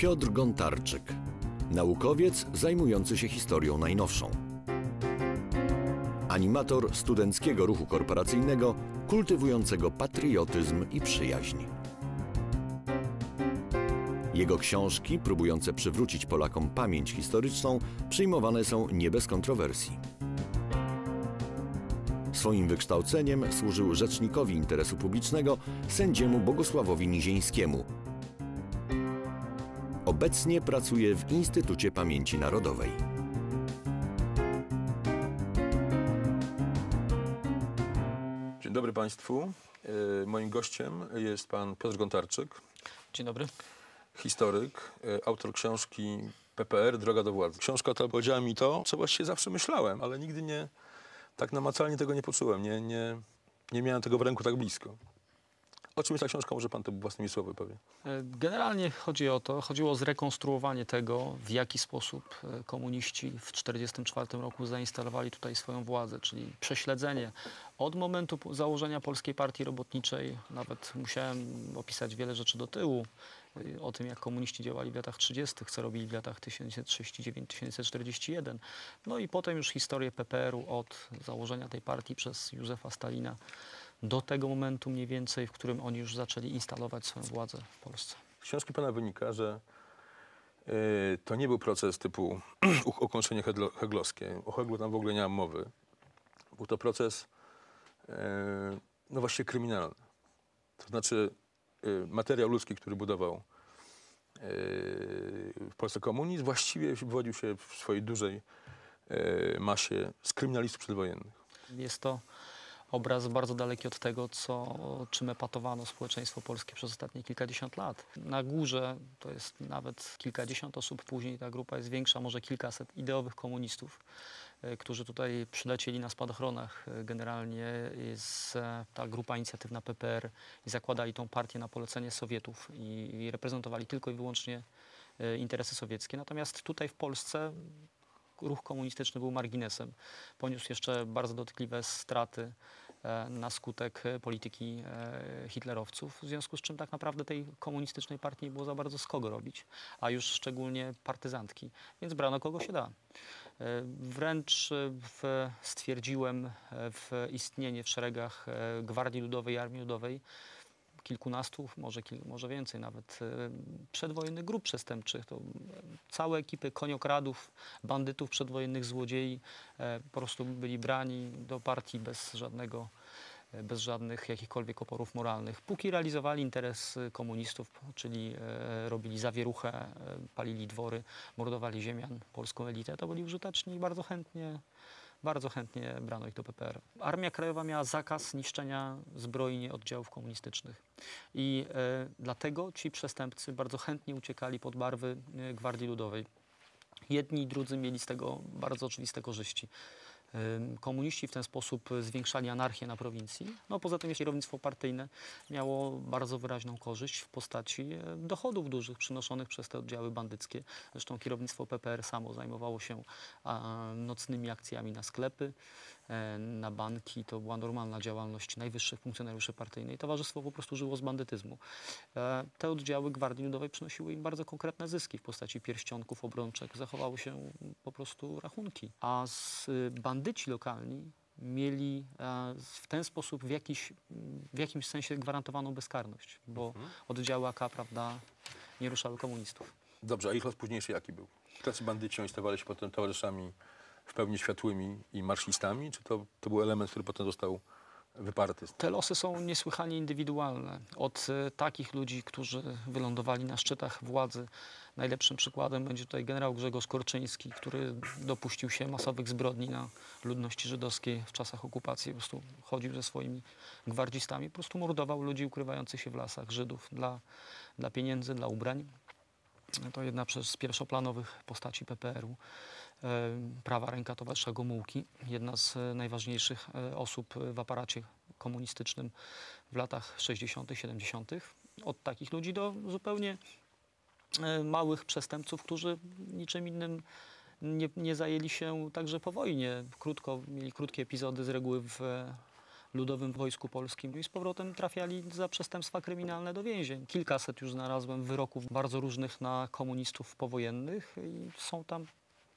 Piotr Gontarczyk, naukowiec zajmujący się historią najnowszą. Animator studenckiego ruchu korporacyjnego, kultywującego patriotyzm i przyjaźń. Jego książki, próbujące przywrócić Polakom pamięć historyczną, przyjmowane są nie bez kontrowersji. Swoim wykształceniem służył rzecznikowi interesu publicznego, sędziemu Bogusławowi Nizieńskiemu. Obecnie pracuje w Instytucie Pamięci Narodowej. Dzień dobry Państwu. Moim gościem jest pan Piotr Gontarczyk. Dzień dobry. Historyk, autor książki PPR – Droga do władzy. Książka ta powiedziała mi to, co właściwie zawsze myślałem, ale nigdy nie, tak namacalnie tego nie poczułem. Nie miałem tego w ręku tak blisko. O czym jest ta książka? Może pan to własnymi słowy powie. Generalnie chodziło o zrekonstruowanie tego, w jaki sposób komuniści w 1944 roku zainstalowali tutaj swoją władzę, czyli prześledzenie od momentu założenia Polskiej Partii Robotniczej. Nawet musiałem opisać wiele rzeczy do tyłu, o tym, jak komuniści działali w latach 30., co robili w latach 1939-1941. No i potem już historię PPR-u od założenia tej partii przez Józefa Stalina do tego momentu mniej więcej, w którym oni już zaczęli instalować swoją władzę w Polsce. Z książki pana wynika, że to nie był proces typu ukończenie heglowskie. O Heglu tam w ogóle nie mam mowy. Był to proces no właściwie kryminalny. To znaczy materiał ludzki, który budował w Polsce komunizm, właściwie wywodził się w swojej dużej masie z kryminalistów przedwojennych. Jest to obraz bardzo daleki od tego, czym epatowano społeczeństwo polskie przez ostatnie kilkadziesiąt lat. Na górze to jest nawet kilkadziesiąt osób, później ta grupa jest większa, może kilkaset ideowych komunistów, którzy tutaj przylecieli na spadochronach. Generalnie jest ta grupa inicjatywna PPR i zakładali tą partię na polecenie Sowietów i reprezentowali tylko i wyłącznie interesy sowieckie. Natomiast tutaj w Polsce ruch komunistyczny był marginesem. Poniósł jeszcze bardzo dotkliwe straty na skutek polityki hitlerowców, w związku z czym tak naprawdę tej komunistycznej partii nie było za bardzo z kogo robić, a już szczególnie partyzantki, więc brano kogo się da. Wręcz stwierdziłem istnienie w szeregach Gwardii Ludowej i Armii Ludowej kilkunastu, może więcej nawet, przedwojennych grup przestępczych. To całe ekipy koniokradów, bandytów przedwojennych, złodziei po prostu byli brani do partii bez żadnych jakichkolwiek oporów moralnych. Póki realizowali interes komunistów, czyli robili zawieruchę, palili dwory, mordowali ziemian, polską elitę, to byli użyteczni i bardzo chętnie brano ich do PPR. Armia Krajowa miała zakaz niszczenia zbrojni oddziałów komunistycznych. I dlatego ci przestępcy bardzo chętnie uciekali pod barwy Gwardii Ludowej. Jedni i drudzy mieli z tego bardzo oczywiste korzyści. Komuniści w ten sposób zwiększali anarchię na prowincji. No, poza tym kierownictwo partyjne miało bardzo wyraźną korzyść w postaci dochodów dużych przynoszonych przez te oddziały bandyckie. Zresztą kierownictwo PPR samo zajmowało się nocnymi akcjami na sklepy, na banki. To była normalna działalność najwyższych funkcjonariuszy partyjnej. Towarzystwo po prostu żyło z bandytyzmu. Te oddziały Gwardii Ludowej przynosiły im bardzo konkretne zyski w postaci pierścionków, obrączek. Zachowały się po prostu rachunki. A bandyci lokalni mieli w ten sposób w jakimś sensie gwarantowaną bezkarność, bo oddziały AK, prawda, nie ruszały komunistów. Dobrze, a ich los późniejszy jaki był? Tacy bandyci oni stawali się potem towarzyszami w pełni światłymi i marszistami, czy to był element, który potem został wyparty? Te losy są niesłychanie indywidualne. Od takich ludzi, którzy wylądowali na szczytach władzy. Najlepszym przykładem będzie tutaj generał Grzegorz Korczyński, który dopuścił się masowych zbrodni na ludności żydowskiej w czasach okupacji. Po prostu chodził ze swoimi gwardzistami, po prostu mordował ludzi ukrywających się w lasach, Żydów, dla pieniędzy, dla ubrań. To jedna z pierwszoplanowych postaci PPR-u. Prawa ręka towarzysza Gomułki, jedna z najważniejszych osób w aparacie komunistycznym w latach 60., 70. Od takich ludzi do zupełnie małych przestępców, którzy niczym innym nie zajęli się także po wojnie. Mieli krótkie epizody z reguły Ludowym Wojsku Polskim i z powrotem trafiali za przestępstwa kryminalne do więzień. Kilkaset już znalazłem wyroków bardzo różnych na komunistów powojennych i są tam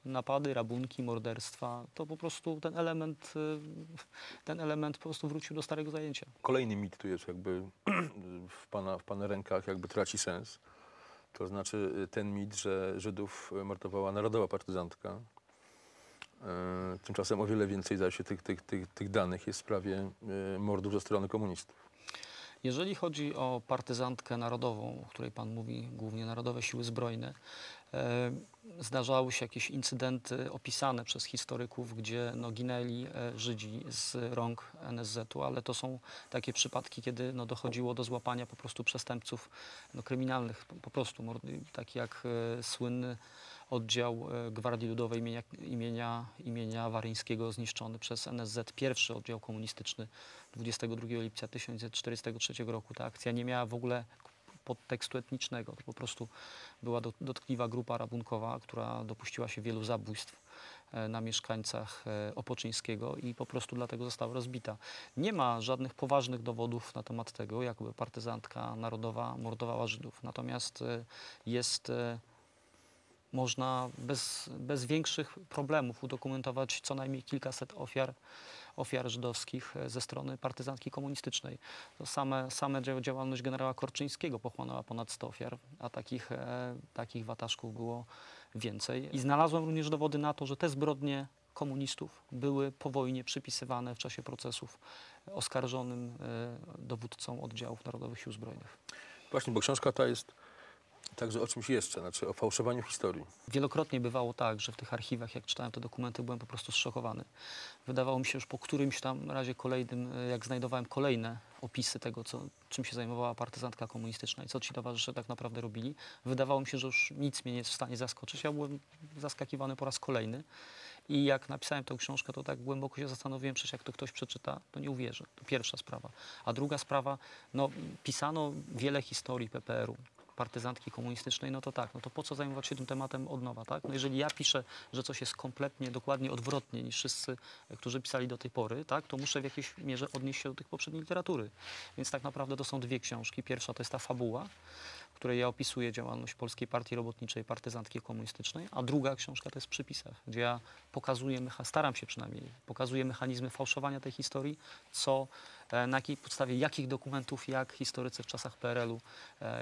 napady, rabunki, morderstwa. To po prostu ten element po prostu wrócił do starego zajęcia. Kolejny mit tu jest jakby w pana rękach jakby traci sens. To znaczy ten mit, że Żydów mordowała narodowa partyzantka. Tymczasem o wiele więcej zdaje się tych danych jest w sprawie mordów ze strony komunistów. Jeżeli chodzi o partyzantkę narodową, o której pan mówi, głównie Narodowe Siły Zbrojne, zdarzały się jakieś incydenty opisane przez historyków, gdzie no, ginęli Żydzi z rąk NSZ-u, ale to są takie przypadki, kiedy no, dochodziło do złapania po prostu przestępców no, kryminalnych, po prostu, taki jak słynny oddział Gwardii Ludowej imienia Waryńskiego zniszczony przez NSZ, pierwszy oddział komunistyczny 22 lipca 1943 roku. Ta akcja nie miała w ogóle podtekstu etnicznego. To po prostu była dotkliwa grupa rabunkowa, która dopuściła się wielu zabójstw na mieszkańcach Opoczyńskiego i po prostu dlatego została rozbita. Nie ma żadnych poważnych dowodów na temat tego, jakby partyzantka narodowa mordowała Żydów. Natomiast można bez większych problemów udokumentować co najmniej kilkaset ofiar żydowskich ze strony partyzantki komunistycznej. To same działalność generała Korczyńskiego pochłonęła ponad 100 ofiar, a takich wataszków było więcej. I znalazłem również dowody na to, że te zbrodnie komunistów były po wojnie przypisywane w czasie procesów oskarżonym dowódcom oddziałów Narodowych Sił Zbrojnych. Właśnie, bo książka ta jest także o czymś jeszcze, znaczy o fałszowaniu historii. Wielokrotnie bywało tak, że w tych archiwach, jak czytałem te dokumenty, byłem po prostu zszokowany. Wydawało mi się już po którymś tam razie kolejnym, jak znajdowałem kolejne opisy tego, czym się zajmowała partyzantka komunistyczna i co ci towarzysze tak naprawdę robili, wydawało mi się, że już nic mnie nie jest w stanie zaskoczyć. Ja byłem zaskakiwany po raz kolejny. I jak napisałem tę książkę, to tak głęboko się zastanowiłem, przecież jak to ktoś przeczyta, to nie uwierzy. To pierwsza sprawa. A druga sprawa, no pisano wiele historii PPR-u, partyzantki komunistycznej, no to tak, no to po co zajmować się tym tematem od nowa, tak? No jeżeli ja piszę, że coś jest kompletnie, dokładnie odwrotnie niż wszyscy, którzy pisali do tej pory, tak, to muszę w jakiejś mierze odnieść się do tych poprzedniej literatury. Więc tak naprawdę to są dwie książki. Pierwsza to jest ta fabuła, w której ja opisuję działalność Polskiej Partii Robotniczej, partyzantki komunistycznej, a druga książka to jest w przypisach, gdzie ja pokazuję, staram się przynajmniej, pokazuję mechanizmy fałszowania tej historii, na jakiej podstawie jakich dokumentów, jak historycy w czasach PRL-u,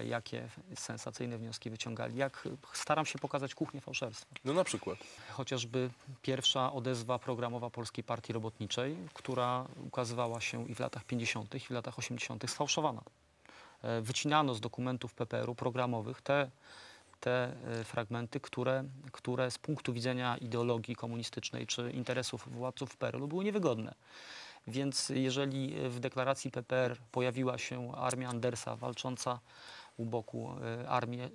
jakie sensacyjne wnioski wyciągali, jak staram się pokazać kuchnię fałszerstwa. No na przykład? Chociażby pierwsza odezwa programowa Polskiej Partii Robotniczej, która ukazywała się i w latach 50. i w latach 80. sfałszowana. Wycinano z dokumentów PPR-u programowych te fragmenty, które z punktu widzenia ideologii komunistycznej czy interesów władców PRL-u były niewygodne. Więc jeżeli w deklaracji PPR pojawiła się armia Andersa walcząca u boku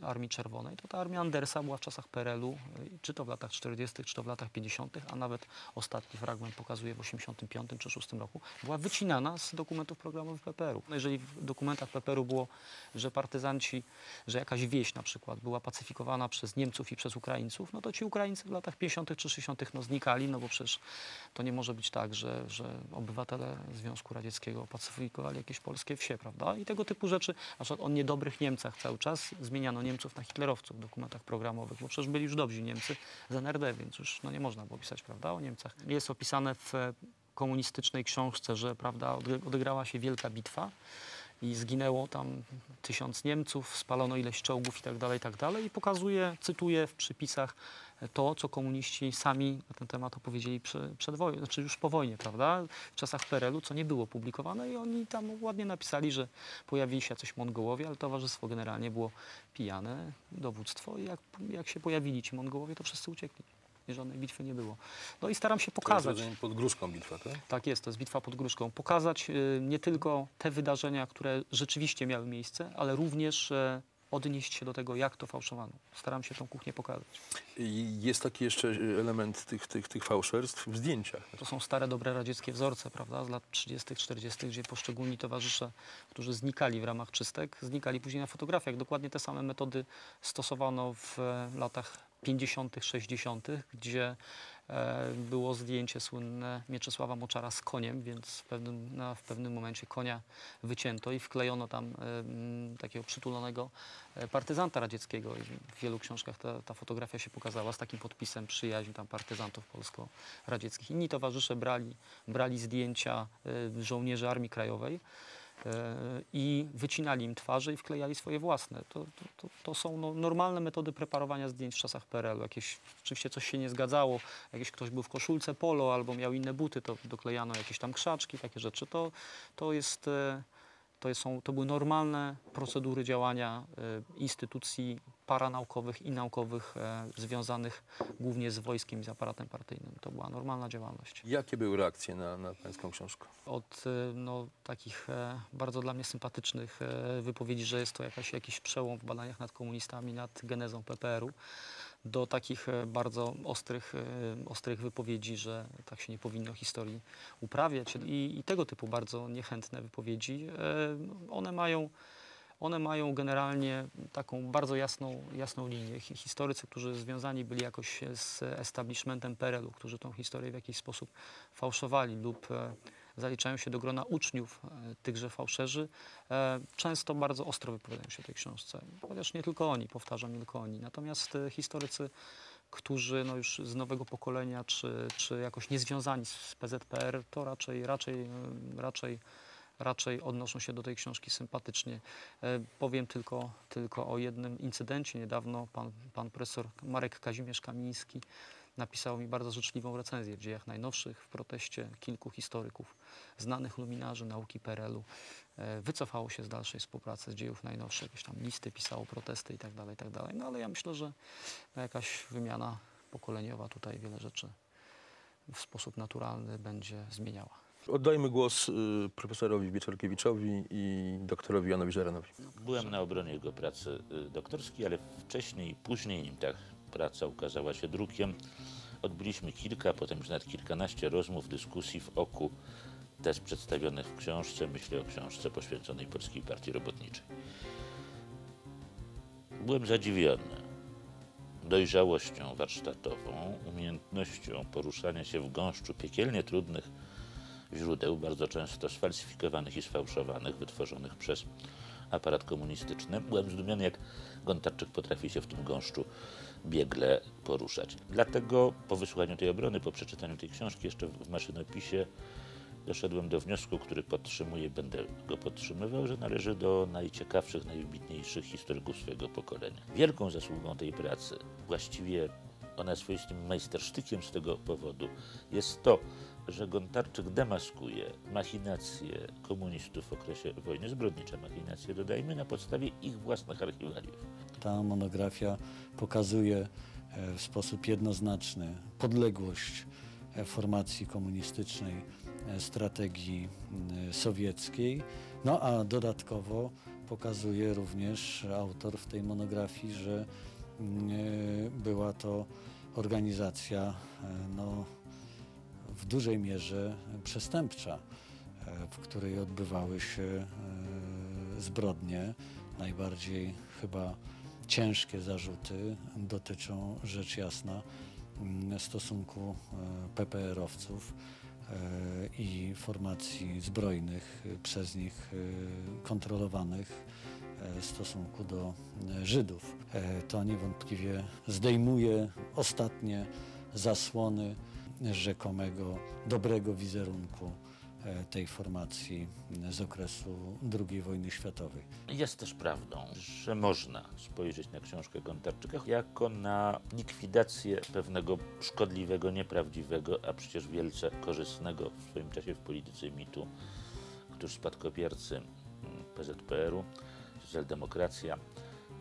Armii Czerwonej, to ta armia Andersa była w czasach PRL-u, czy to w latach 40., czy to w latach 50., a nawet ostatni fragment pokazuje w 85 czy 6 roku, była wycinana z dokumentów programowych PPR-u. No jeżeli w dokumentach PPR-u było, że partyzanci, że jakaś wieś na przykład była pacyfikowana przez Niemców i przez Ukraińców, no to ci Ukraińcy w latach 50. czy 60. no znikali, no bo przecież to nie może być tak, że obywatele Związku Radzieckiego pacyfikowali jakieś polskie wsie, prawda? I tego typu rzeczy, na przykład o niedobrych Niemcach cały czas zmieniano Niemców na hitlerowców w dokumentach programowych, bo przecież byli już dobrzy Niemcy z NRD, więc już no, nie można było pisać, prawda, o Niemcach. Jest opisane w komunistycznej książce, że prawda, odegrała się wielka bitwa i zginęło tam 1000 Niemców, spalono ileś czołgów i tak dalej, i pokazuje, cytuję w przypisach to, co komuniści sami na ten temat opowiedzieli przed wojną, znaczy już po wojnie, prawda, w czasach PRL-u, co nie było publikowane i oni tam ładnie napisali, że pojawili się jacyś Mongołowie, ale towarzystwo generalnie było pijane, dowództwo i jak się pojawili ci Mongołowie, to wszyscy uciekli. Żadnej bitwy nie było. No i staram się pokazać. To jest pod Gruszką bitwa, tak? Tak jest, to jest bitwa pod Gruszką. Pokazać nie tylko te wydarzenia, które rzeczywiście miały miejsce, ale również odnieść się do tego, jak to fałszowano. Staram się tą kuchnię pokazać. I jest taki jeszcze element tych fałszerstw w zdjęciach. To są stare, dobre radzieckie wzorce, prawda, z lat 30., 40., gdzie poszczególni towarzysze, którzy znikali w ramach czystek, znikali później na fotografiach. Dokładnie te same metody stosowano w latach 50., 60., gdzie było zdjęcie słynne Mieczysława Moczara z koniem, więc w pewnym momencie konia wycięto i wklejono tam takiego przytulonego partyzanta radzieckiego. I w wielu książkach ta fotografia się pokazała z takim podpisem przyjaźń tam partyzantów polsko-radzieckich. Inni towarzysze brali zdjęcia żołnierzy Armii Krajowej i wycinali im twarze i wklejali swoje własne. To są normalne metody preparowania zdjęć w czasach PRL-u. Oczywiście coś się nie zgadzało, ktoś był w koszulce polo albo miał inne buty, to doklejano jakieś tam krzaczki, takie rzeczy. To były normalne procedury działania instytucji paranaukowych i naukowych związanych głównie z wojskiem i z aparatem partyjnym. To była normalna działalność. Jakie były reakcje na pańską książkę? Od takich bardzo dla mnie sympatycznych wypowiedzi, że jest to jakiś przełom w badaniach nad komunistami, nad genezą PPR-u, do takich bardzo ostrych wypowiedzi, że tak się nie powinno historii uprawiać i tego typu bardzo niechętne wypowiedzi. One mają generalnie taką bardzo jasną linię. Historycy, którzy związani byli jakoś z establishmentem PRL-u, którzy tą historię w jakiś sposób fałszowali lub zaliczają się do grona uczniów tychże fałszerzy, często bardzo ostro wypowiadają się o tej książce. Chociaż nie tylko oni, powtarzam, nie tylko oni. Natomiast historycy, którzy już z nowego pokolenia, czy jakoś niezwiązani z PZPR, to raczej odnoszą się do tej książki sympatycznie. Powiem tylko o jednym incydencie. Niedawno pan profesor Marek Kazimierz Kamiński napisał mi bardzo życzliwą recenzję w Dziejach Najnowszych w proteście kilku historyków, znanych luminarzy nauki PRL-u. Wycofało się z dalszej współpracy z Dziejów Najnowszych, jakieś tam listy pisało, protesty itd. No ale ja myślę, że jakaś wymiana pokoleniowa tutaj wiele rzeczy w sposób naturalny będzie zmieniała. Oddajmy głos profesorowi Wieczorkiewiczowi i doktorowi Janowi Żeranowi. Byłem na obronie jego pracy doktorskiej, ale wcześniej i później, nim ta praca ukazała się drukiem, odbyliśmy kilka, potem już nawet kilkanaście rozmów, dyskusji w oku tez przedstawionych w książce. Myślę o książce poświęconej Polskiej Partii Robotniczej. Byłem zadziwiony dojrzałością warsztatową, umiejętnością poruszania się w gąszczu piekielnie trudnych źródeł, bardzo często sfalsyfikowanych i sfałszowanych, wytworzonych przez aparat komunistyczny. Byłem zdumiony, jak Gontarczyk potrafi się w tym gąszczu biegle poruszać. Dlatego po wysłuchaniu tej obrony, po przeczytaniu tej książki jeszcze w maszynopisie doszedłem do wniosku, który podtrzymuję, będę go podtrzymywał, że należy do najciekawszych, najwybitniejszych historyków swojego pokolenia. Wielką zasługą tej pracy, właściwie ona swoistym majstersztykiem z tego powodu, jest to, że Gontarczyk demaskuje machinacje komunistów w okresie wojny, zbrodnicze machinacje, dodajmy, na podstawie ich własnych archiwaliów. Ta monografia pokazuje w sposób jednoznaczny podległość formacji komunistycznej strategii sowieckiej, no a dodatkowo pokazuje również autor w tej monografii, że była to organizacja w dużej mierze przestępcza, w której odbywały się zbrodnie. Najbardziej chyba ciężkie zarzuty dotyczą, rzecz jasna, stosunku PPR-owców i formacji zbrojnych przez nich kontrolowanych w stosunku do Żydów. To niewątpliwie zdejmuje ostatnie zasłony rzekomego dobrego wizerunku tej formacji z okresu II wojny światowej. Jest też prawdą, że można spojrzeć na książkę Gontarczyka jako na likwidację pewnego szkodliwego, nieprawdziwego, a przecież wielce korzystnego w swoim czasie w polityce mitu, któż spadkobiercy PZPR-u, socjaldemokracja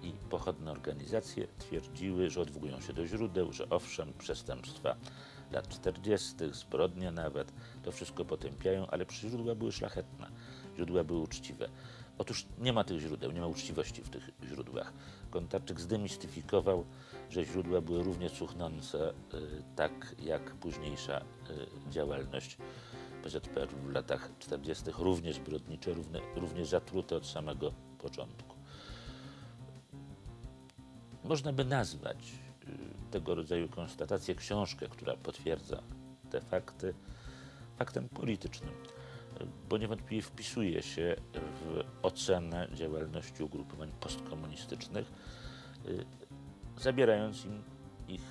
i pochodne organizacje twierdziły, że odwołują się do źródeł, że owszem, przestępstwa lat 40., zbrodnie nawet, to wszystko potępiają, ale źródła były szlachetne, źródła były uczciwe. Otóż nie ma tych źródeł, nie ma uczciwości w tych źródłach. Gontarczyk zdemistyfikował, że źródła były równie cuchnące, tak jak późniejsza działalność PZPR w latach 40., równie zbrodnicze, równie zatrute od samego początku. Można by nazwać tego rodzaju konstatację, książkę, która potwierdza te fakty, faktem politycznym, bo niewątpliwie wpisuje się w ocenę działalności ugrupowań postkomunistycznych, zabierając im ich,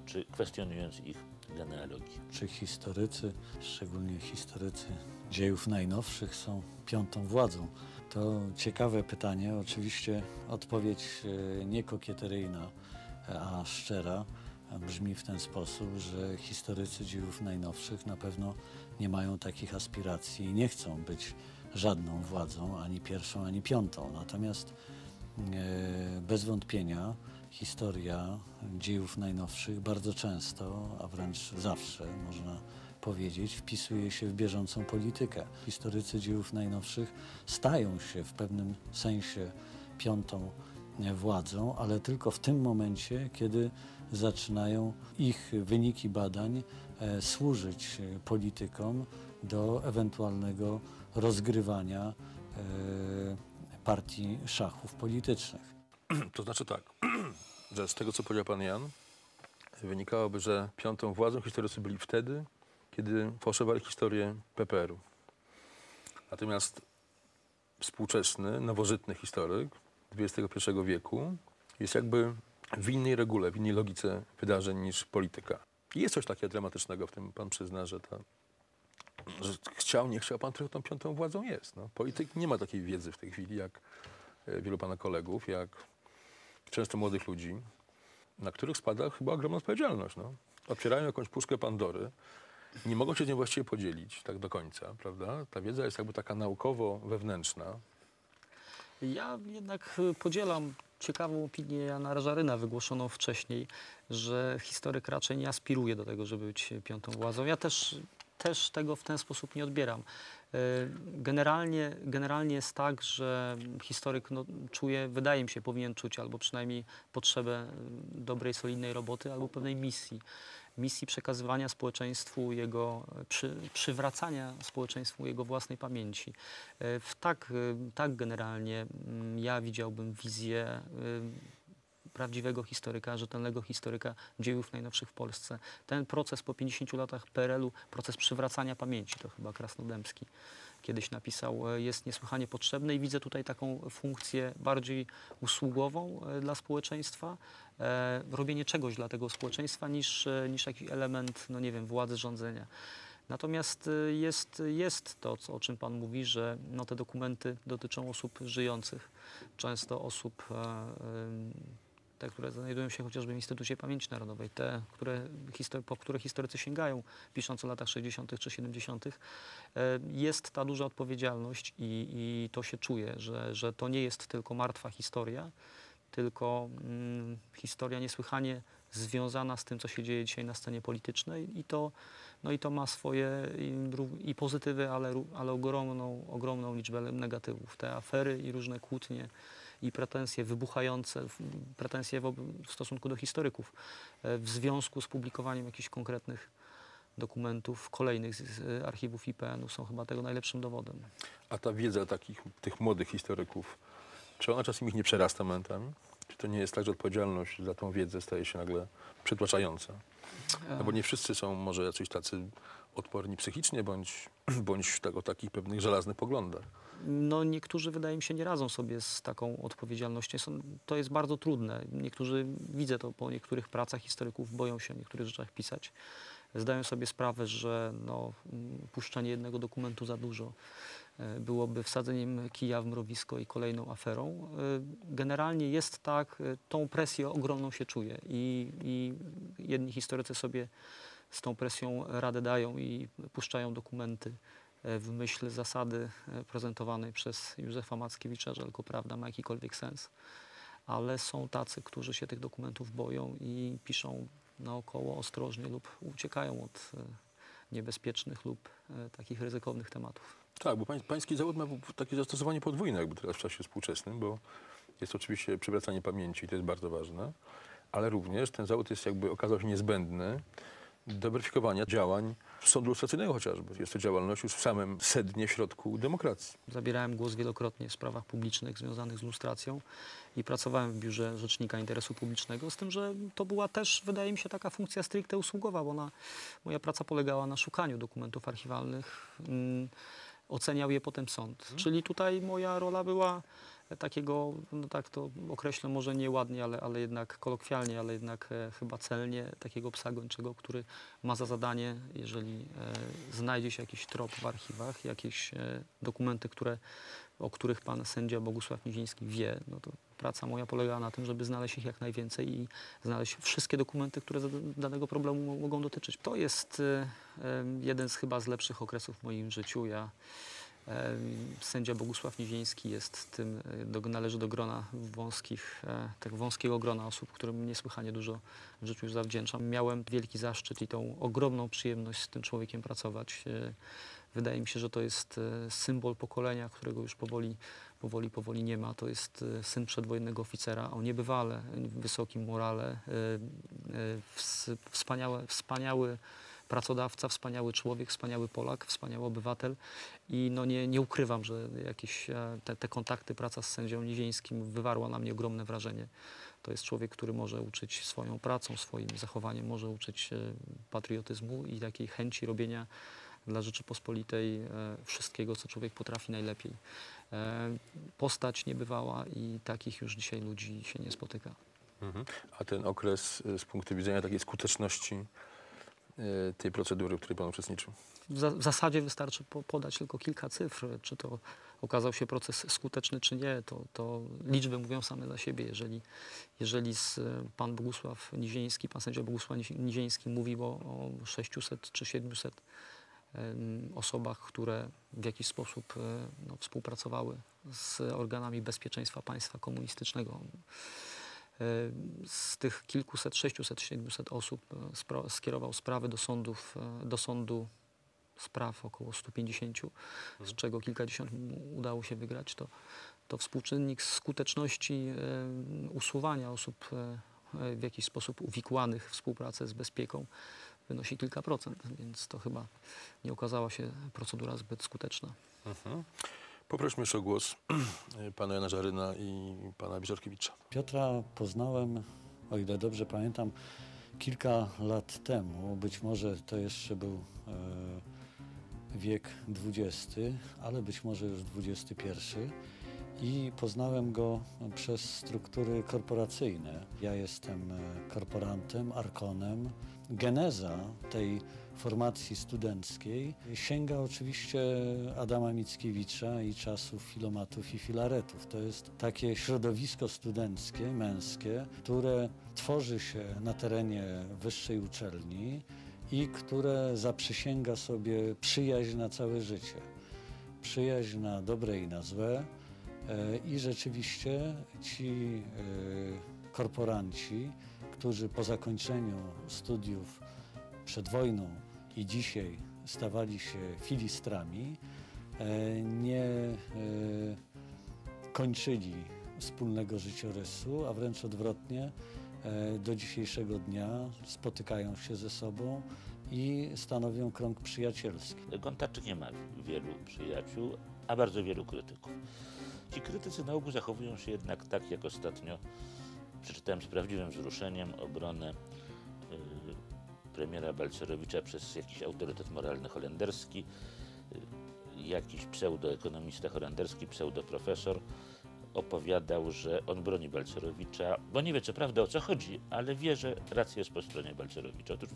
czy kwestionując ich genealogię. Czy historycy, szczególnie historycy dziejów najnowszych, są piątą władzą? To ciekawe pytanie. Oczywiście odpowiedź nie kokieteryjna, a szczera brzmi w ten sposób, że historycy dziejów najnowszych na pewno nie mają takich aspiracji i nie chcą być żadną władzą, ani pierwszą, ani piątą. Natomiast bez wątpienia historia dziejów najnowszych bardzo często, a wręcz zawsze można powiedzieć, wpisuje się w bieżącą politykę. Historycy dziejów najnowszych stają się w pewnym sensie piątą władzą, ale tylko w tym momencie, kiedy zaczynają ich wyniki badań służyć politykom do ewentualnego rozgrywania partii szachów politycznych. To znaczy tak, że z tego, co powiedział pan Jan, wynikałoby, że piątą władzą historycy byli wtedy, kiedy fałszowali historię PPR-u. Natomiast współczesny, nowożytny historyk XXI wieku jest jakby w innej regule, w innej logice wydarzeń niż polityka. I jest coś takiego dramatycznego w tym, pan przyzna, że chciał, nie chciał, pan trochę tą piątą władzą jest. No. Polityk nie ma takiej wiedzy w tej chwili, jak wielu pana kolegów, jak często młodych ludzi, na których spada chyba ogromna odpowiedzialność. No. Otwierają jakąś puszkę Pandory, nie mogą się z nią właściwie podzielić tak do końca, prawda? Ta wiedza jest jakby taka naukowo-wewnętrzna. Ja jednak podzielam ciekawą opinię Jana Żaryna wygłoszoną wcześniej, że historyk raczej nie aspiruje do tego, żeby być piątą władzą. Ja też tego w ten sposób nie odbieram. Generalnie jest tak, że historyk czuje, wydaje mi się, powinien czuć albo przynajmniej potrzebę dobrej, solidnej roboty albo pewnej misji przekazywania społeczeństwu przywracania społeczeństwu jego własnej pamięci. Tak generalnie ja widziałbym wizję prawdziwego historyka, rzetelnego historyka dziejów najnowszych w Polsce. Ten proces po 50 latach PRL-u, proces przywracania pamięci, to chyba Krasnodębski kiedyś napisał, jest niesłychanie potrzebny i widzę tutaj taką funkcję bardziej usługową dla społeczeństwa, robienie czegoś dla tego społeczeństwa niż jakiś element, no nie wiem, władzy, rządzenia. Natomiast jest to, o czym pan mówi, że te dokumenty dotyczą osób żyjących, często osób, te, które znajdują się chociażby w Instytucie Pamięci Narodowej, te, po które historycy sięgają, pisząc o latach 60. czy 70., jest ta duża odpowiedzialność i to się czuje, że to nie jest tylko martwa historia, tylko historia niesłychanie związana z tym, co się dzieje dzisiaj na scenie politycznej i to ma swoje i pozytywy, ale ogromną liczbę negatywów. Te afery i różne kłótnie i pretensje wybuchające, pretensje w stosunku do historyków w związku z publikowaniem jakichś konkretnych dokumentów kolejnych z archiwów IPN-u są chyba tego najlepszym dowodem. A ta wiedza tych młodych historyków, czy ona czasem ich nie przerasta momentami? Czy to nie jest tak, że odpowiedzialność za tą wiedzę staje się nagle przytłaczająca? No bo nie wszyscy są może jacyś tacy odporni psychicznie, bądź o takich pewnych żelaznych poglądach. No niektórzy, wydaje mi się, nie radzą sobie z taką odpowiedzialnością. To jest bardzo trudne. Niektórzy, widzę to po niektórych pracach historyków, boją się o niektórych rzeczach pisać. Zdają sobie sprawę, że puszczanie jednego dokumentu za dużo byłoby wsadzeniem kija w mrowisko i kolejną aferą. Generalnie jest tak, tą presję ogromną się czuje i jedni historycy sobie z tą presją radę dają i puszczają dokumenty w myśl zasady prezentowanej przez Józefa Mackiewicza, że tylko prawda ma jakikolwiek sens. Ale są tacy, którzy się tych dokumentów boją i piszą naokoło ostrożnie lub uciekają od niebezpiecznych lub takich ryzykownych tematów. Tak, bo pański zawód ma takie zastosowanie podwójne jakby teraz w czasie współczesnym, bo jest oczywiście przywracanie pamięci i to jest bardzo ważne, ale również ten zawód jest okazał się niezbędny do weryfikowania działań sądu lustracyjnego chociażby. Jest to działalność już w samym sednie, w środku demokracji. Zabierałem głos wielokrotnie w sprawach publicznych związanych z lustracją i pracowałem w Biurze Rzecznika Interesu Publicznego, z tym, że to była też, wydaje mi się, taka funkcja stricte usługowa, bo moja praca polegała na szukaniu dokumentów archiwalnych, oceniał je potem sąd. Czyli tutaj moja rola była takiego, no tak to określę może nieładnie, ale jednak kolokwialnie, ale jednak chyba celnie, takiego psa gończego, który ma za zadanie, jeżeli znajdzie się jakiś trop w archiwach, jakieś dokumenty, o których pan sędzia Bogusław Niziński wie, no to praca moja polegała na tym, żeby znaleźć ich jak najwięcej i znaleźć wszystkie dokumenty, które danego problemu mogą dotyczyć. To jest jeden chyba z lepszych okresów w moim życiu. Sędzia Bogusław Niziński jest tym, należy do grona tak wąskiego grona osób, którym niesłychanie dużo w życiu już zawdzięczam. Miałem wielki zaszczyt i tą ogromną przyjemność z tym człowiekiem pracować. Wydaje mi się, że to jest symbol pokolenia, którego już powoli nie ma. To jest syn przedwojennego oficera o niebywale wysokim morale, wspaniały pracodawca, wspaniały człowiek, wspaniały Polak, wspaniały obywatel i no nie ukrywam, że jakieś te kontakty, praca z sędzią Nizińskim wywarła na mnie ogromne wrażenie. To jest człowiek, który może uczyć swoją pracą, swoim zachowaniem, może uczyć patriotyzmu i takiej chęci robienia dla Rzeczypospolitej wszystkiego, co człowiek potrafi najlepiej. Postać niebywała i takich już dzisiaj ludzi się nie spotyka. A ten okres z punktu widzenia takiej skuteczności tej procedury, w której pan uczestniczył? W zasadzie wystarczy podać tylko kilka cyfr. Czy to okazał się proces skuteczny, czy nie, to liczby mówią same za siebie. Jeżeli pan Bogusław Niziński, pan sędzia Bogusław Niziński mówił o 600 czy 700 osobach, które w jakiś sposób współpracowały z organami bezpieczeństwa państwa komunistycznego. Z tych kilkuset, 600, 700 osób skierował sprawy do sądu spraw około 150, z czego kilkadziesiąt udało się wygrać, to współczynnik skuteczności usuwania osób w jakiś sposób uwikłanych w współpracę z bezpieką wynosi kilka procent, więc to chyba nie okazała się procedura zbyt skuteczna. Poprośmy jeszcze o głos pana Jana Żaryna i pana Wieczorkiewicza. Piotra poznałem, o ile dobrze pamiętam, kilka lat temu. Być może to jeszcze był wiek XX, ale być może już XXI. I poznałem go przez struktury korporacyjne. Ja jestem korporantem, arkonem. Geneza tej formacji studenckiej sięga oczywiście Adama Mickiewicza i czasów filomatów i filaretów. To jest takie środowisko studenckie, męskie, które tworzy się na terenie wyższej uczelni i które zaprzysięga sobie przyjaźń na całe życie. Przyjaźń na dobre i na złe. I rzeczywiście ci korporanci, którzy po zakończeniu studiów przed wojną i dzisiaj stawali się filistrami, nie kończyli wspólnego życiorysu, a wręcz odwrotnie, do dzisiejszego dnia spotykają się ze sobą i stanowią krąg przyjacielski. Gontarczyk nie ma wielu przyjaciół, a bardzo wielu krytyków. Ci krytycy na ogół zachowują się jednak tak, jak ostatnio przeczytałem z prawdziwym wzruszeniem obronę premiera Balcerowicza przez jakiś autorytet moralny holenderski, jakiś pseudoekonomista holenderski, pseudoprofesor opowiadał, że on broni Balcerowicza, bo nie wie co prawda o co chodzi, ale wie, że racja jest po stronie Balcerowicza. Otóż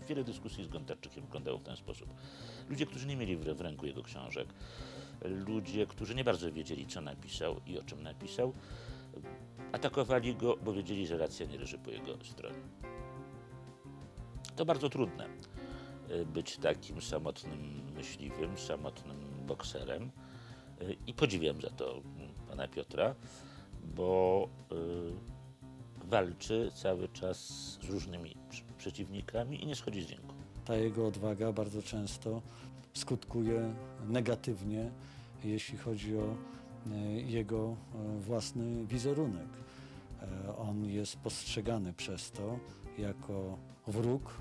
wiele dyskusji z Gontarczykiem wyglądało w ten sposób. Ludzie, którzy nie mieli w ręku jego książek, ludzie, którzy nie bardzo wiedzieli, co napisał i o czym napisał, atakowali go, bo wiedzieli, że racja nie leży po jego stronie. To bardzo trudne, być takim samotnym myśliwym, samotnym bokserem i podziwiam za to pana Piotra, bo walczy cały czas z różnymi przeciwnikami i nie schodzi z ręką. Ta jego odwaga bardzo często skutkuje negatywnie, jeśli chodzi o jego własny wizerunek. On jest postrzegany przez to jako wróg,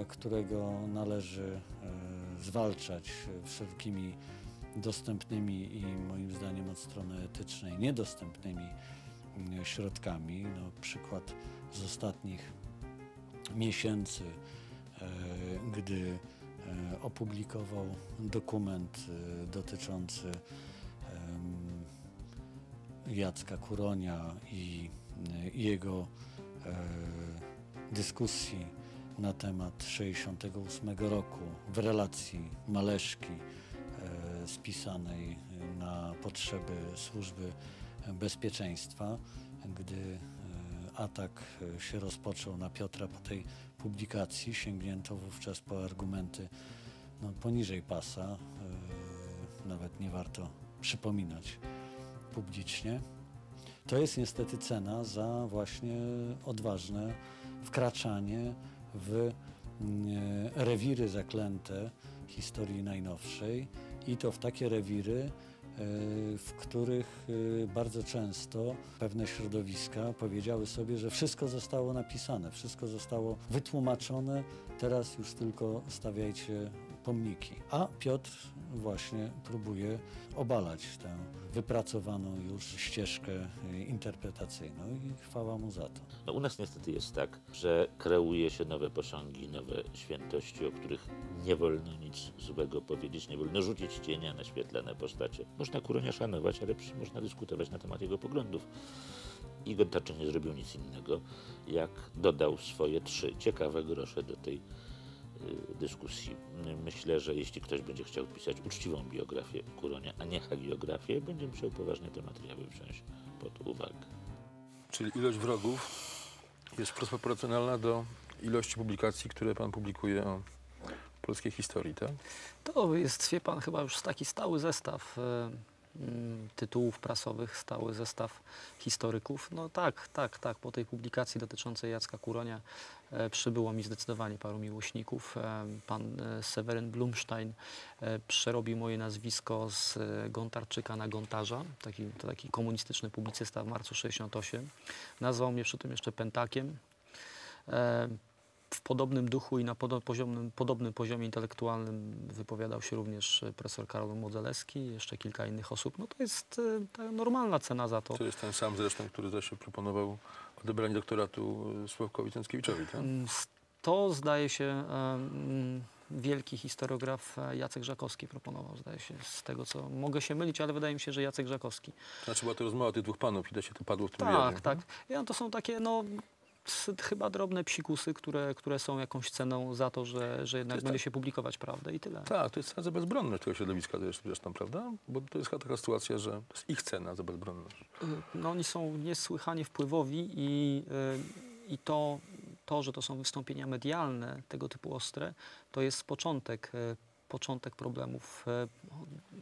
którego należy zwalczać wszelkimi dostępnymi i moim zdaniem od strony etycznej niedostępnymi środkami. No, przykład z ostatnich miesięcy, gdy opublikował dokument dotyczący Jacka Kuronia i jego dyskusji na temat 68 roku w relacji Maleszki spisanej na potrzeby Służby Bezpieczeństwa. Gdy atak się rozpoczął na Piotra po tej publikacji, sięgnięto wówczas po argumenty poniżej pasa, nawet nie warto przypominać publicznie. To jest niestety cena za właśnie odważne wkraczanie w rewiry zaklęte historii najnowszej i to w takie rewiry, w których bardzo często pewne środowiska powiedziały sobie, że wszystko zostało napisane, wszystko zostało wytłumaczone, teraz już tylko stawiajcie pomniki. A Piotr właśnie próbuje obalać tę wypracowaną już ścieżkę interpretacyjną i chwała mu za to. No, u nas niestety jest tak, że kreuje się nowe posągi, nowe świętości, o których nie wolno nic złego powiedzieć, nie wolno rzucić cienia na świetlane postacie. Można Kuronia szanować, ale można dyskutować na temat jego poglądów. I Gontarczyk nie zrobił nic innego, jak dodał swoje 3 ciekawe grosze do tej dyskusji. Myślę, że jeśli ktoś będzie chciał pisać uczciwą biografię Kuronia, a nie hagiografię, będzie musiał poważnie te materiały wziąć pod uwagę. Czyli ilość wrogów jest wprost proporcjonalna do ilości publikacji, które pan publikuje o polskiej historii, tak? To jest, wie pan, chyba już taki stały zestaw tytułów prasowych, stały zestaw historyków. No tak. Po tej publikacji dotyczącej Jacka Kuronia przybyło mi zdecydowanie paru miłośników. Pan Seweryn Blumstein przerobił moje nazwisko z Gontarczyka na Gontarza, taki komunistyczny publicysta w marcu 68. Nazwał mnie przy tym jeszcze Pentakiem. W podobnym duchu i na podobnym poziomie intelektualnym wypowiadał się również profesor Karol Modzelewski i jeszcze kilka innych osób. No to jest ta normalna cena za to. To jest ten sam zresztą, który zresztą proponował odebranie doktoratu Sławkowi Cęckiewiczowi, tak? To zdaje się wielki historiograf Jacek Żakowski proponował, zdaje się, z tego co mogę się mylić, ale wydaje mi się, że Jacek Żakowski. Znaczy była to rozmowa tych dwóch panów, widać się to padło w tym Tak. Ja, to są takie chyba drobne psikusy, które są jakąś ceną za to, że jednak będzie się publikować prawdę i tyle. Tak, to jest cena za bezbronność tego środowiska zresztą, prawda? Bo to jest taka sytuacja, że to jest ich cena za bezbronność. No, oni są niesłychanie wpływowi i to, że to są wystąpienia medialne, tego typu ostre, to jest początek problemów.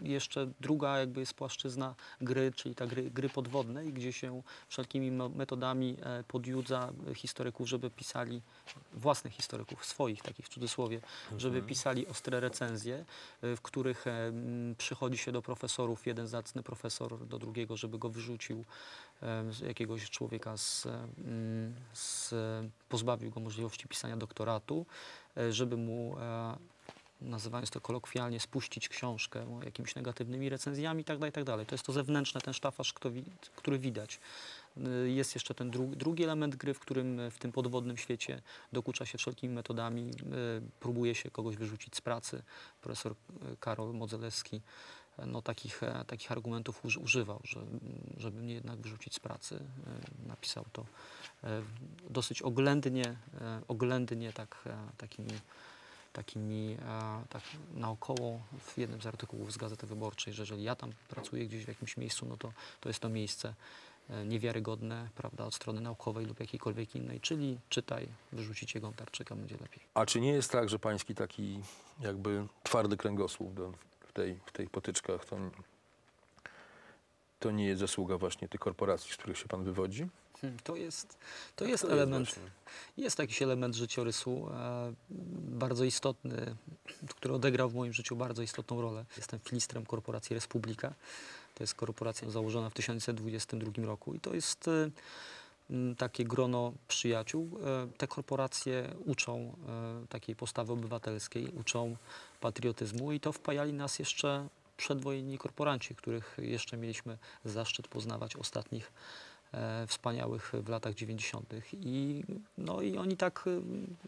Jeszcze druga jakby jest płaszczyzna gry, czyli ta gry podwodnej, gdzie się wszelkimi metodami podjudza historyków, żeby pisali, własnych historyków, swoich takich w cudzysłowie, żeby pisali ostre recenzje, w których przychodzi się do profesorów, jeden zacny profesor do drugiego, żeby go wyrzucił, jakiegoś człowieka pozbawił go możliwości pisania doktoratu, żeby mu nazywając to kolokwialnie, spuścić książkę jakimiś negatywnymi recenzjami itd. To jest to zewnętrzne, ten sztafaż, który widać. Jest jeszcze ten drugi element gry, w którym w tym podwodnym świecie dokucza się wszelkimi metodami, próbuje się kogoś wyrzucić z pracy. Profesor Karol Modzelewski takich argumentów używał, żeby mnie jednak wyrzucić z pracy. Napisał to dosyć oględnie tak naokoło w jednym z artykułów z Gazety Wyborczej, że jeżeli ja tam pracuję gdzieś w jakimś miejscu, no to jest to miejsce niewiarygodne, prawda, od strony naukowej lub jakiejkolwiek innej, czyli czytaj, wyrzucicie Gontarczyka, będzie lepiej. A czy nie jest tak, że pański taki jakby twardy kręgosłup w tych potyczkach, to nie jest zasługa właśnie tych korporacji, z których się pan wywodzi? To jest element, jest jakiś element życiorysu bardzo istotny, który odegrał w moim życiu bardzo istotną rolę. Jestem filistrem korporacji Respublika. To jest korporacja założona w 1922 roku i to jest takie grono przyjaciół. Te korporacje uczą takiej postawy obywatelskiej, uczą patriotyzmu i to wpajali nas jeszcze przedwojenni korporanci, których jeszcze mieliśmy zaszczyt poznawać ostatnich wspaniałych w latach 90. No i oni tak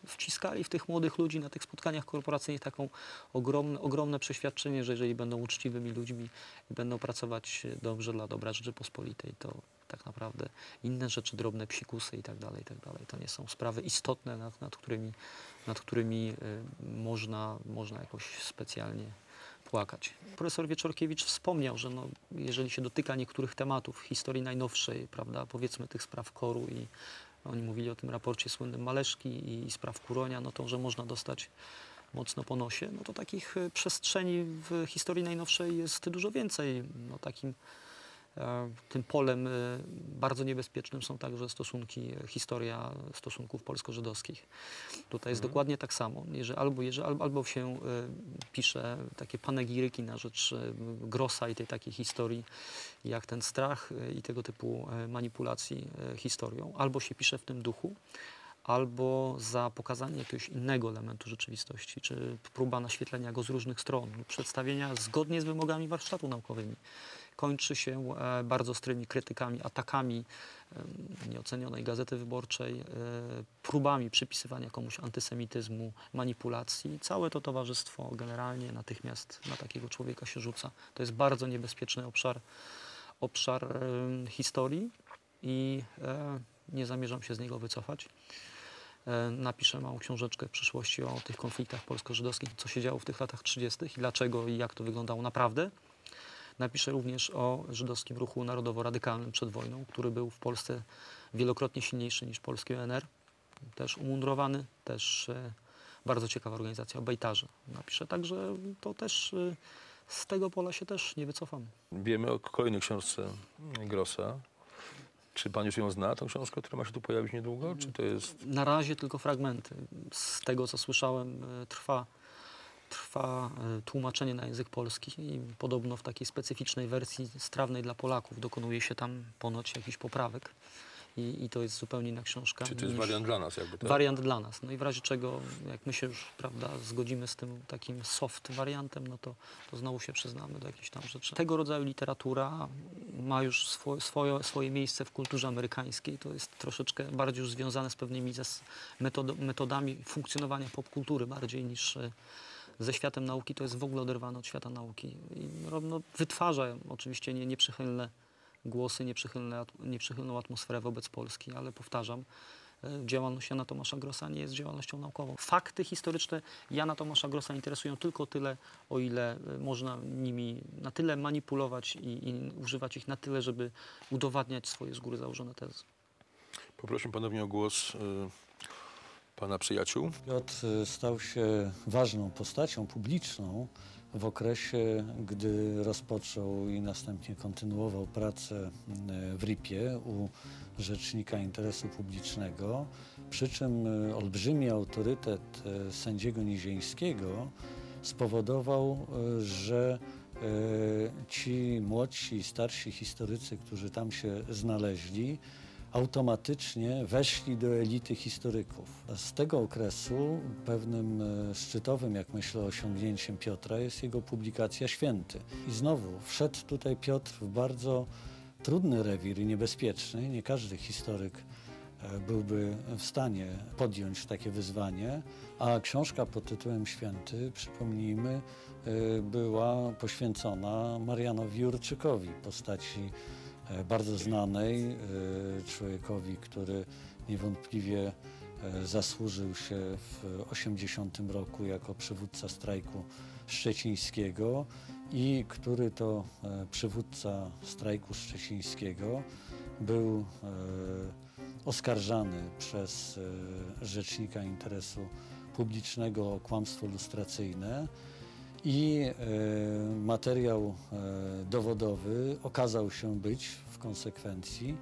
wciskali w tych młodych ludzi na tych spotkaniach korporacyjnych taką ogromne przeświadczenie, że jeżeli będą uczciwymi ludźmi i będą pracować dobrze dla dobra Rzeczypospolitej, to tak naprawdę inne rzeczy, drobne psikusy i tak dalej, to nie są sprawy istotne, nad którymi można jakoś specjalnie płakać. Profesor Wieczorkiewicz wspomniał, że no, jeżeli się dotyka niektórych tematów historii najnowszej, prawda, powiedzmy tych spraw KOR-u i oni mówili o tym raporcie słynnym Maleszki i spraw Kuronia, no to, że można dostać mocno po nosie, no to takich przestrzeni w historii najnowszej jest dużo więcej. No, tym polem bardzo niebezpiecznym są także historia stosunków polsko-żydowskich. Tutaj jest dokładnie tak samo. Albo się pisze takie panegiryki na rzecz Grossa i tej takiej historii, jak ten strach i tego typu manipulacji historią, albo się pisze w tym duchu, albo za pokazanie jakiegoś innego elementu rzeczywistości, czy próba naświetlenia go z różnych stron, przedstawienia zgodnie z wymogami warsztatu naukowymi. Kończy się bardzo ostrymi krytykami, atakami nieocenionej Gazety Wyborczej, próbami przypisywania komuś antysemityzmu, manipulacji. Całe to towarzystwo generalnie natychmiast na takiego człowieka się rzuca. To jest bardzo niebezpieczny obszar historii i nie zamierzam się z niego wycofać. Napiszę małą książeczkę w przyszłości o tych konfliktach polsko-żydowskich, co się działo w tych latach 30. i dlaczego i jak to wyglądało naprawdę. Napiszę również o żydowskim ruchu narodowo-radykalnym przed wojną, który był w Polsce wielokrotnie silniejszy niż polski ONR. Też umundurowany, też bardzo ciekawa organizacja o Bejtarze. Napiszę także, to też z tego pola się też nie wycofam. Wiemy o kolejnej książce Grossa. Czy pan już ją zna, tą książkę, która ma się tu pojawić niedługo? Czy to jest... Na razie tylko fragmenty. Z tego, co słyszałem, trwa tłumaczenie na język polski i podobno w takiej specyficznej wersji strawnej dla Polaków dokonuje się tam ponoć jakichś poprawek i to jest zupełnie inna książka. Czy to jest wariant dla nas? Jakby, tak? Wariant dla nas. No i w razie czego, jak my się już, prawda, zgodzimy z tym takim soft wariantem, no to znowu się przyznamy do jakichś tam rzeczy. Tego rodzaju literatura ma już swoje miejsce w kulturze amerykańskiej. To jest troszeczkę bardziej już związane z pewnymi metodami funkcjonowania popkultury bardziej niż ze światem nauki. To jest w ogóle oderwane od świata nauki. I no, wytwarza oczywiście nieprzychylne głosy, nieprzychylną atmosferę wobec Polski, ale powtarzam, działalność Jana Tomasza Grossa nie jest działalnością naukową. Fakty historyczne Jana Tomasza Grossa interesują tylko tyle, o ile można nimi na tyle manipulować i używać ich na tyle, żeby udowadniać swoje z góry założone tezy. Poproszę ponownie o głos pana przyjaciół. Piotr stał się ważną postacią publiczną w okresie, gdy rozpoczął i następnie kontynuował pracę w RIP-ie u Rzecznika Interesu Publicznego, przy czym olbrzymi autorytet sędziego Nizińskiego spowodował, że ci młodsi i starsi historycy, którzy tam się znaleźli, automatycznie weszli do elity historyków. Z tego okresu pewnym szczytowym, jak myślę, osiągnięciem Piotra jest jego publikacja Święty. I znowu wszedł tutaj Piotr w bardzo trudny rewir i niebezpieczny. Nie każdy historyk byłby w stanie podjąć takie wyzwanie, a książka pod tytułem Święty, przypomnijmy, była poświęcona Marianowi Jurczykowi, postaci bardzo znanej, człowiekowi, który niewątpliwie zasłużył się w 80 roku jako przywódca strajku szczecińskiego i który to przywódca strajku szczecińskiego był oskarżany przez Rzecznika Interesu Publicznego o kłamstwo lustracyjne i materiał dowodowy okazał się być w konsekwencji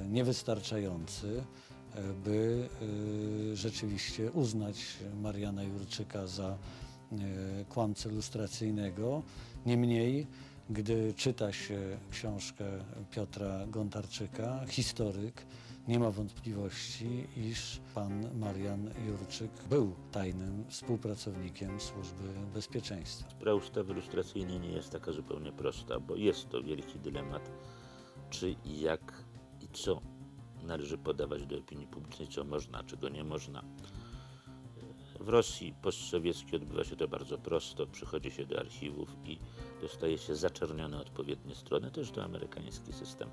niewystarczający, by rzeczywiście uznać Mariana Jurczyka za kłamcę lustracyjnego. Niemniej Gdy czyta się książkę Piotra Gontarczyka, historyk, nie ma wątpliwości, iż pan Marian Jurczyk był tajnym współpracownikiem Służby Bezpieczeństwa. Sprawa ustawy lustracyjnej nie jest taka zupełnie prosta, bo jest to wielki dylemat, czy i jak i co należy podawać do opinii publicznej, co można, czego nie można. W Rosji postsowieckiej odbywa się to bardzo prosto, przychodzi się do archiwów i dostaje się zaczernione odpowiednie strony. To jest to amerykański system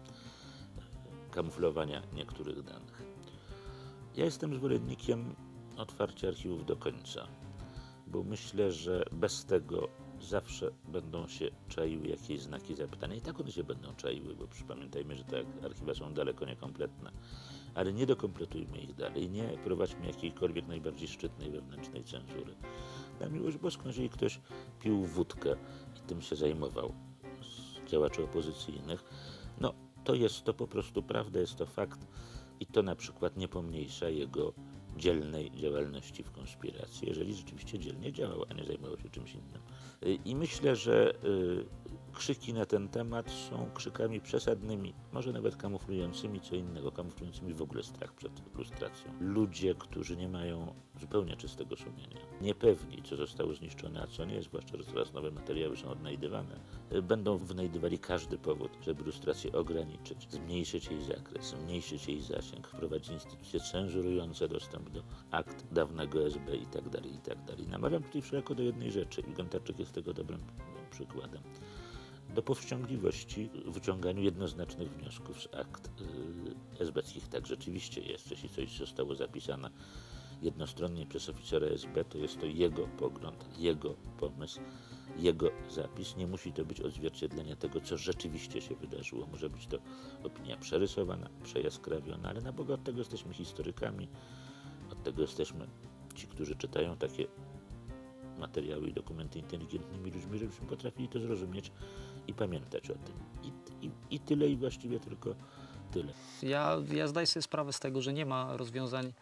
kamuflowania niektórych danych. Ja jestem zwolennikiem otwarcia archiwów do końca, bo myślę, że bez tego zawsze będą się czaiły jakieś znaki zapytania. I tak one się będą czaiły, bo pamiętajmy, że te archiwa są daleko niekompletne. Ale nie dokompletujmy ich dalej, nie prowadźmy jakiejkolwiek najbardziej szczytnej wewnętrznej cenzury. Na miłość boską, jeżeli ktoś pił wódkę i tym się zajmował z działaczy opozycyjnych, no to jest to po prostu prawda, jest to fakt i to na przykład nie pomniejsza jego dzielnej działalności w konspiracji, jeżeli rzeczywiście dzielnie działał, a nie zajmował się czymś innym. I myślę, że krzyki na ten temat są krzykami przesadnymi, może nawet kamuflującymi co innego, kamuflującymi w ogóle strach przed lustracją. Ludzie, którzy nie mają zupełnie czystego sumienia, niepewni, co zostało zniszczone, a co nie, zwłaszcza, że coraz nowe materiały są odnajdywane, będą wynajdywali każdy powód, żeby lustrację ograniczyć, zmniejszyć jej zakres, zmniejszyć jej zasięg, wprowadzić instytucje cenzurujące dostęp do akt dawnego SB i tak dalej, i tak dalej. Namawiam tutaj wszelako do jednej rzeczy i Gontarczyk jest tego dobrym przykładem. Do powściągliwości w wyciąganiu jednoznacznych wniosków z akt esbeckich. Tak rzeczywiście jest. Jeśli coś zostało zapisane jednostronnie przez oficera SB, to jest to jego pogląd, jego pomysł, jego zapis. Nie musi to być odzwierciedlenie tego, co rzeczywiście się wydarzyło. Może być to opinia przerysowana, przejaskrawiona, ale na Boga od tego jesteśmy historykami, od tego jesteśmy ci, którzy czytają takie materiały i dokumenty inteligentnymi ludźmi, żebyśmy potrafili to zrozumieć i pamiętać o tym. I tyle, i właściwie tylko tyle. Ja zdaję sobie sprawę z tego, że nie ma rozwiązań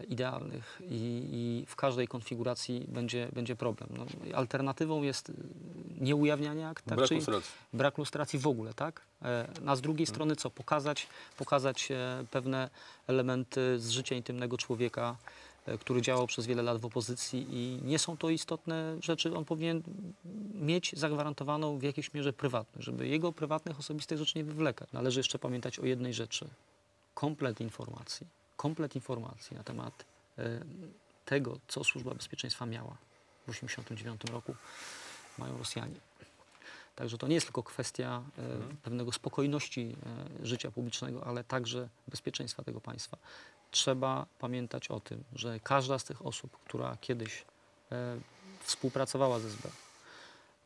idealnych i w każdej konfiguracji będzie problem. No, alternatywą jest nieujawnianie akt, tak? Czyli brak lustracji w ogóle, tak? A z drugiej strony co? Pokazać pewne elementy z życia intymnego człowieka, który działał przez wiele lat w opozycji i nie są to istotne rzeczy. On powinien mieć zagwarantowaną w jakiejś mierze prywatność, żeby jego prywatnych, osobistych rzeczy nie wywlekać. Należy jeszcze pamiętać o jednej rzeczy. Komplet informacji na temat tego, co Służba Bezpieczeństwa miała w 1989 roku, mają Rosjanie. Także to nie jest tylko kwestia pewnego spokojności życia publicznego, ale także bezpieczeństwa tego państwa. Trzeba pamiętać o tym, że każda z tych osób, która kiedyś współpracowała z SB,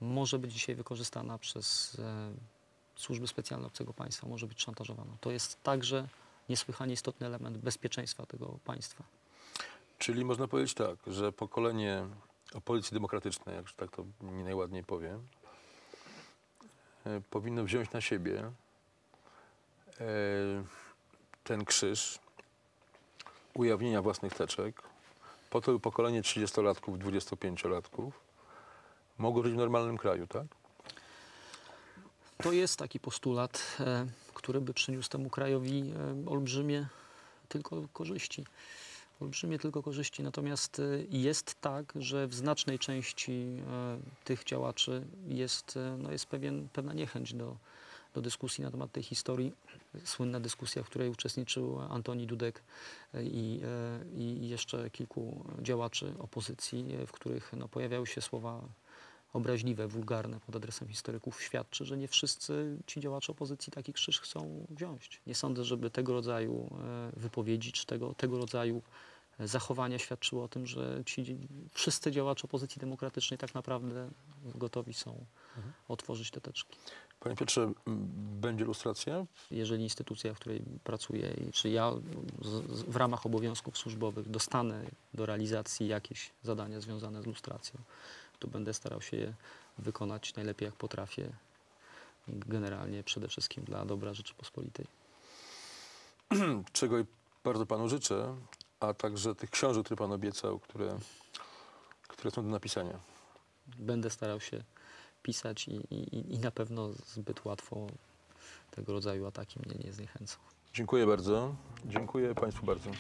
może być dzisiaj wykorzystana przez służby specjalne obcego państwa, może być szantażowana. To jest także niesłychanie istotny element bezpieczeństwa tego państwa. Czyli można powiedzieć tak, że pokolenie opozycji demokratycznej, jak tak to nie najładniej powiem, powinno wziąć na siebie ten krzyż ujawnienia własnych teczek, po to by pokolenie 30-latków, 25-latków mogło żyć w normalnym kraju, tak? To jest taki postulat, który by przyniósł temu krajowi olbrzymie tylko korzyści. Natomiast jest tak, że w znacznej części tych działaczy jest pewna niechęć do dyskusji na temat tej historii. Słynna dyskusja, w której uczestniczył Antoni Dudek i jeszcze kilku działaczy opozycji, w których pojawiały się słowa obraźliwe, wulgarne pod adresem historyków, świadczy, że nie wszyscy ci działacze opozycji taki krzyż chcą wziąć. Nie sądzę, żeby tego rodzaju wypowiedzi czy tego rodzaju zachowania świadczyło o tym, że ci wszyscy działacze opozycji demokratycznej tak naprawdę gotowi są otworzyć te teczki. Panie Piotrze, będzie lustracja? Jeżeli instytucja, w której pracuję, czy ja w ramach obowiązków służbowych dostanę do realizacji jakieś zadania związane z lustracją, to będę starał się je wykonać najlepiej jak potrafię, generalnie przede wszystkim dla dobra Rzeczypospolitej. Czego bardzo panu życzę, a także tych książek, które pan obiecał, które są do napisania. Będę starał się wpisać i na pewno zbyt łatwo tego rodzaju ataki mnie nie zniechęcą. Dziękuję bardzo. Dziękuję Państwu bardzo.